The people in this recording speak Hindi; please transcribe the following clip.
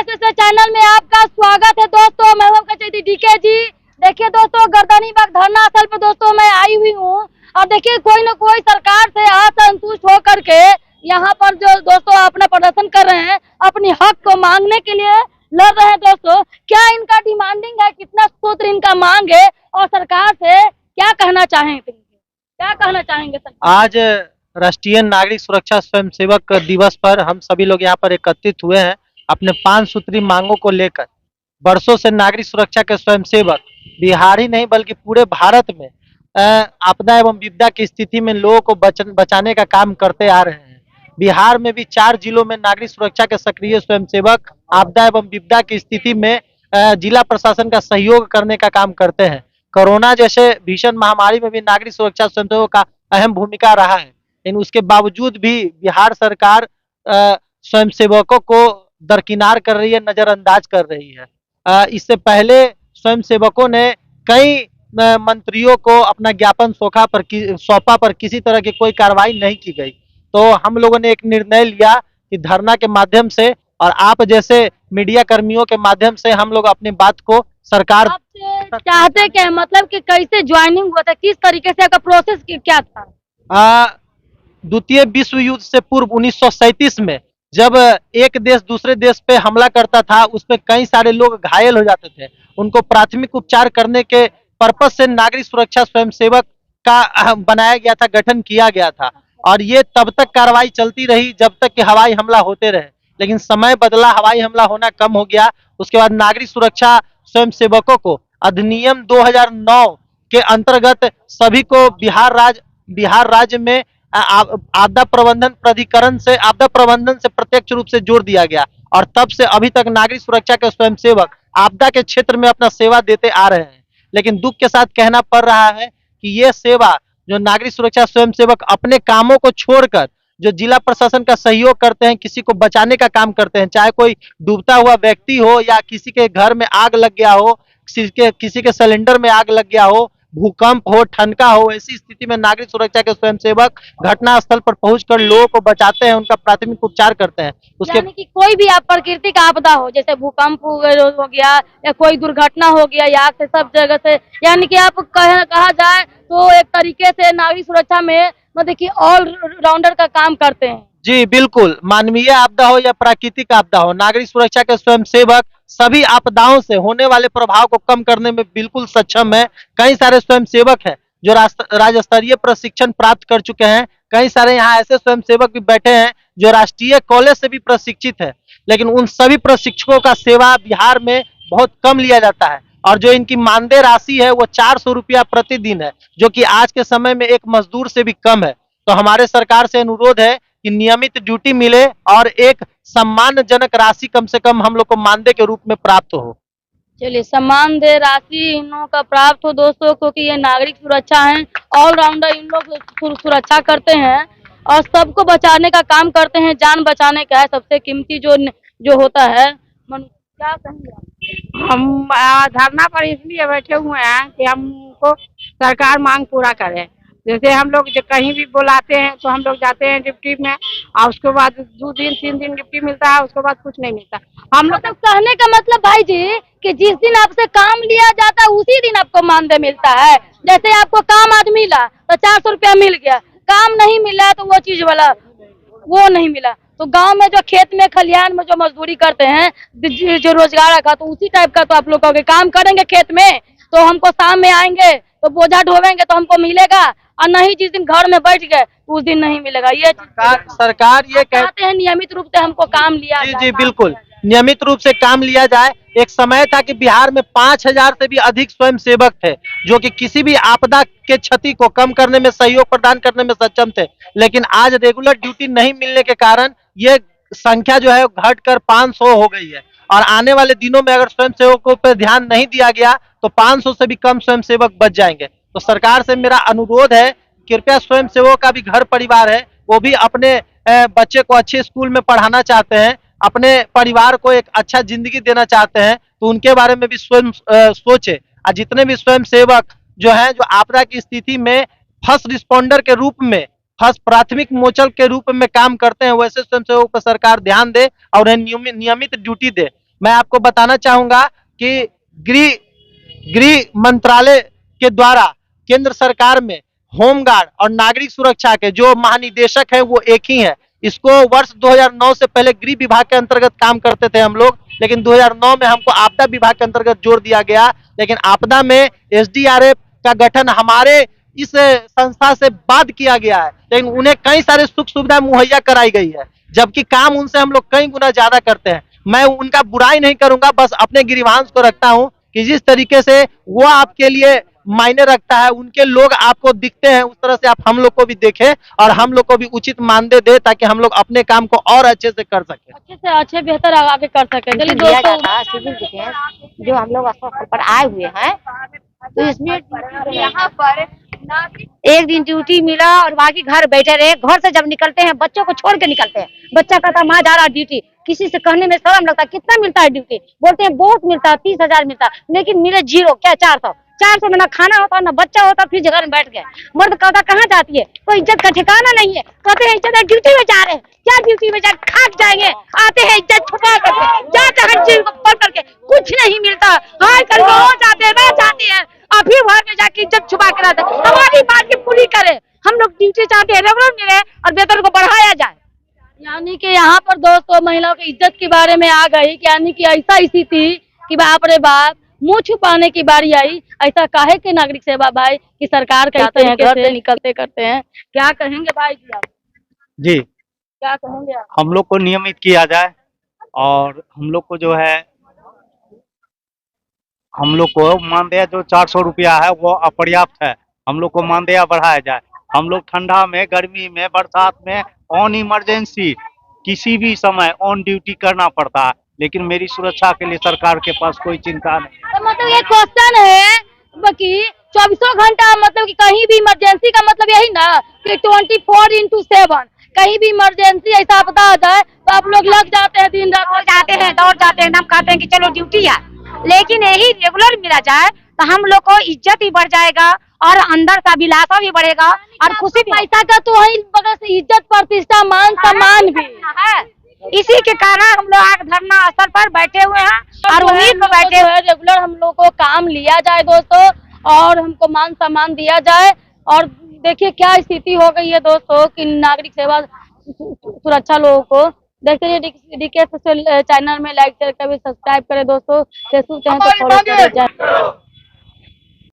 एसएसए चैनल में आपका स्वागत है दोस्तों। मैं हूं कचैती डीके जी। देखिए दोस्तों, गर्दनीबाग धरना स्थल पे दोस्तों मैं आई हुई हूं और देखिए कोई न कोई सरकार से असंतुष्ट होकर के यहाँ पर जो दोस्तों अपना प्रदर्शन कर रहे हैं, अपनी हक को मांगने के लिए लड़ रहे हैं। दोस्तों क्या इनका डिमांडिंग है, कितना सूत्र इनका मांग है और सरकार से क्या कहना चाहेंगे, क्या कहना चाहेंगे सरकार? आज राष्ट्रीय नागरिक सुरक्षा स्वयंसेवक दिवस पर हम सभी लोग यहाँ पर एकत्रित हुए हैं अपने 5 सूत्री मांगों को लेकर। वर्षों से नागरिक सुरक्षा के स्वयंसेवक बिहार ही नहीं बल्कि पूरे भारत में आपदा एवं विपदा की स्थिति में लोगों को बचाने का काम करते आ रहे हैं। बिहार में भी 4 जिलों में नागरिक सुरक्षा के सक्रिय स्वयंसेवक आपदा एवं विपदा की स्थिति में जिला प्रशासन का सहयोग करने का काम करते हैं। कोरोना जैसे भीषण महामारी में भी नागरिक सुरक्षा स्वयंसेवकों का अहम भूमिका रहा है, लेकिन उसके बावजूद भी बिहार सरकार स्वयंसेवकों को दरकिनार कर रही है, नजरअंदाज कर रही है। इससे पहले स्वयंसेवकों ने कई मंत्रियों को अपना ज्ञापन सौंपा पर किसी तरह की कोई कार्रवाई नहीं की गई। तो हम लोगों ने एक निर्णय लिया कि धरना के माध्यम से और आप जैसे मीडिया कर्मियों के माध्यम से हम लोग अपनी बात को सरकार चाहते क्या, मतलब कि कैसे ज्वाइनिंग हुआ था, किस तरीके से आपका प्रोसेस क्या था? द्वितीय विश्व युद्ध से पूर्व 1937 में जब एक देश दूसरे देश पे हमला करता था, उसमें कई सारे लोग घायल हो जाते थे। उनको प्राथमिक उपचार करने के पर्पज से नागरिक सुरक्षा स्वयंसेवक का बनाया गया था, गठन किया गया था और ये तब तक कार्रवाई चलती रही जब तक कि हवाई हमला होते रहे। लेकिन समय बदला, हवाई हमला होना कम हो गया। उसके बाद नागरिक सुरक्षा स्वयंसेवकों को अधिनियम 2009 के अंतर्गत सभी को बिहार राज्य में आपदा प्रबंधन प्राधिकरण से आपदा प्रबंधन से प्रत्यक्ष रूप से जोड़ दिया गया और तब से अभी तक नागरिक सुरक्षा के स्वयंसेवक आपदा के क्षेत्र में अपना सेवा देते आ रहे हैं। लेकिन दुख के साथ कहना पड़ रहा है कि ये सेवा जो नागरिक सुरक्षा स्वयंसेवक अपने कामों को छोड़कर जो जिला प्रशासन का सहयोग करते हैं, किसी को बचाने का काम करते हैं, चाहे कोई डूबता हुआ व्यक्ति हो या किसी के घर में आग लग गया हो, किसी के सिलेंडर में आग लग गया हो, भूकंप हो, ठनका हो, ऐसी स्थिति में नागरिक सुरक्षा के स्वयंसेवक घटना स्थल पर पहुंचकर लोगों को बचाते हैं, उनका प्राथमिक उपचार करते हैं। उसके यानी कि कोई भी आप प्राकृतिक आपदा हो, जैसे भूकंप हो गया या कोई दुर्घटना हो गया या आग से, सब जगह से, यानी कि आप कहा जाए तो एक तरीके से नागरिक सुरक्षा में मतलब कि ऑल राउंडर का काम करते हैं। जी बिल्कुल, मानवीय आपदा हो या प्राकृतिक आपदा हो, नागरिक सुरक्षा के स्वयंसेवक सभी आपदाओं से होने वाले प्रभाव को कम करने में बिल्कुल सक्षम है। कई सारे स्वयंसेवक हैं जो राज्य स्तरीय प्रशिक्षण प्राप्त कर चुके हैं। कई सारे यहाँ ऐसे स्वयंसेवक भी बैठे हैं जो राष्ट्रीय कॉलेज से भी प्रशिक्षित है, लेकिन उन सभी प्रशिक्षकों का सेवा बिहार में बहुत कम लिया जाता है और जो इनकी मानदेय राशि है वो 400 रुपया प्रतिदिन है, जो कि आज के समय में एक मजदूर से भी कम है। तो हमारे सरकार से अनुरोध है कि नियमित ड्यूटी मिले और एक सम्मानजनक राशि कम से कम हम लोग को मानदेय के रूप में प्राप्त हो। चलिए, सम्मानदेय राशि इन लोगों का प्राप्त हो दोस्तों, क्योंकि ये नागरिक सुरक्षा है, ऑलराउंडर इन लोग सुरक्षा करते हैं और सबको बचाने का काम करते हैं। जान बचाने का है सबसे कीमती जो होता है। क्या कहेंगे आप? हम धरना पर इसलिए बैठे हुए हैं कि हमको सरकार मांग पूरा करे। जैसे हम लोग कहीं भी बुलाते हैं तो हम लोग जाते हैं ड्यूटी में और उसके बाद 2 दिन 3 दिन ड्यूटी मिलता है, उसके बाद कुछ नहीं मिलता। हम लोग कहने का मतलब भाई जी कि जिस दिन आपसे काम लिया जाता है उसी दिन आपको मानदेय मिलता है। जैसे आपको काम आज मिला तो 400 रुपया मिल गया, काम नहीं मिला तो वो चीज वाला वो नहीं मिला। तो गांव में जो खेत में खलिहान में जो मजदूरी करते हैं, जो रोजगार का, तो उसी टाइप का तो आप लोग कहोगे काम करेंगे खेत में तो हमको शाम में आएंगे तो बोझा ढोवेंगे तो हमको मिलेगा, और नहीं जिस दिन घर में बैठ गए उस दिन नहीं मिलेगा। ये सरकार ये कहते हैं नियमित रूप से हमको काम लिया जाए। जी बिल्कुल, नियमित रूप से काम लिया जाए। एक समय था कि बिहार में 5000 से भी अधिक स्वयंसेवक थे जो कि किसी भी आपदा के क्षति को कम करने में सहयोग प्रदान करने में सक्षम थे, लेकिन आज रेगुलर ड्यूटी नहीं मिलने के कारण ये संख्या जो है घटकर 500 हो गई है और आने वाले दिनों में अगर स्वयंसेवकों पर ध्यान नहीं दिया गया तो 500 से भी कम स्वयंसेवक बच जाएंगे। तो सरकार से मेरा अनुरोध है, कृपया स्वयंसेवकों का भी घर परिवार है, वो भी अपने बच्चे को अच्छे स्कूल में पढ़ाना चाहते हैं, अपने परिवार को एक अच्छा जिंदगी देना चाहते हैं, तो उनके बारे में भी स्वयं सोचे। और जितने भी स्वयंसेवक जो हैं जो आपदा की स्थिति में फर्स्ट रिस्पॉन्डर के रूप में, फर्स्ट प्राथमिक मोचल के रूप में काम करते हैं, वैसे स्वयंसेवकों पर सरकार ध्यान दे और उन्हें नियमित ड्यूटी दे। मैं आपको बताना चाहूंगा कि गृह गृह मंत्रालय के द्वारा केंद्र सरकार में होमगार्ड और नागरिक सुरक्षा के जो महानिदेशक है वो एक ही है। इसको वर्ष 2009 से पहले गृह विभाग के अंतर्गत काम करते थे हम लोग, लेकिन 2009 में हमको आपदा विभाग के अंतर्गत जोड़ दिया गया। लेकिन आपदा में एसडीआरएफ का गठन हमारे इस संस्था से बाद किया गया है, लेकिन उन्हें कई सारे सुख सुविधा मुहैया कराई गई है, जबकि काम उनसे हम लोग कई गुना ज्यादा करते हैं। मैं उनका बुराई नहीं करूंगा, बस अपने गिरीवांश को रखता हूं कि जिस तरीके से वो आपके लिए मायने रखता है, उनके लोग आपको दिखते हैं, उस तरह से आप हम लोग को भी देखें और हम लोग को भी उचित मानदेय दे, ताकि हम लोग अपने काम को और अच्छे से कर सके, अच्छे से अच्छे बेहतर आगे कर सके। चलिए दिया दोस्तों, जाता है सिविल डिफेंस जो हम लोग अस्पताल पर आए हुए हैं, तो इसमें यहाँ पर एक दिन ड्यूटी मिला और बाकी घर बैठे रहे। घर से जब निकलते हैं बच्चों को छोड़ के निकलते हैं, बच्चा कहता माँ जा रहा ड्यूटी, किसी से कहने में शर्म लगता है कितना मिलता है ड्यूटी, बोलते हैं बहुत मिलता है 30,000 मिलता है, लेकिन मिले जीरो, क्या 400 में ना खाना होता ना बच्चा होता, फिर जगह में बैठ गए। मर्द कहता कहाँ जाती है, कोई इज्जत का ठिकाना नहीं है, कहते हैं इज्जत ड्यूटी में जा रहे हैं, क्या ड्यूटी में जा खाक जाएंगे, आते हैं इज्जत छुपा करके, जाते हैं जीव को पकड़ करके, कुछ नहीं मिलता, हार करके हो जाते हैं, रह जाते हैं, और फिर घर में जाके इज्जत छुपा कर आते हैं। हमारी बात की पूरी करे, हम लोग ड्यूटी चाहते हैं रेगुलर मिले और वेतन को बढ़ाया जाए। यानी कि यहाँ पर दोस्तों महिलाओं की इज्जत के बारे में आ गई, यानी कि ऐसा स्थिति कि बाप रे बाप मुंह छुपाने की बारी आई। ऐसा काहे के नागरिक सेवा भाई कि सरकार कहते हैं घर से निकलते करते हैं, क्या कहेंगे भाई जी आप? जी, क्या कहेंगे आप? हम लोग को नियमित किया जाए और हम लोग को जो है हम लोग को मानदेय जो 400 रुपया है वो अपर्याप्त है, हम लोग को मानदेय बढ़ाया जाए। हम लोग ठंडा में, गर्मी में, बरसात में ऑन इमरजेंसी किसी भी समय ऑन ड्यूटी करना पड़ता है, लेकिन मेरी सुरक्षा के लिए सरकार के पास कोई चिंता नहीं। तो मतलब ये क्वेश्चन है कि 24 घंटा मतलब कि कहीं भी इमरजेंसी का मतलब यही ना कि 24x7 कहीं भी इमरजेंसी ऐसा आपदा आ जाए तो आप लोग लग जाते हैं, दिन रात दौड़ जाते हैं, हम कहते हैं कि चलो ड्यूटी है, लेकिन यही रेगुलर मिला जाए तो हम लोग को इज्जत ही बढ़ जाएगा और अंदर का विलासा भी बढ़ेगा और खुशी भी। पैसा का तो वही बगल से इज्जत प्रतिष्ठा मान सम्मान भी है, इसी के कारण हम लोग आज धरना स्थल पर बैठे हुए हैं और उम्मीद में बैठे हुए। रेगुलर हम लोग को काम लिया जाए दोस्तों और हमको मान सम्मान दिया जाए। और देखिए क्या स्थिति हो गई है दोस्तों कि नागरिक सेवा सुरक्षा लोगों को देखते रहिए डीके चैनल में लाइक शेयर करें, सब्सक्राइब करें दोस्तों, फेसबुक चैनल को फॉलो करें।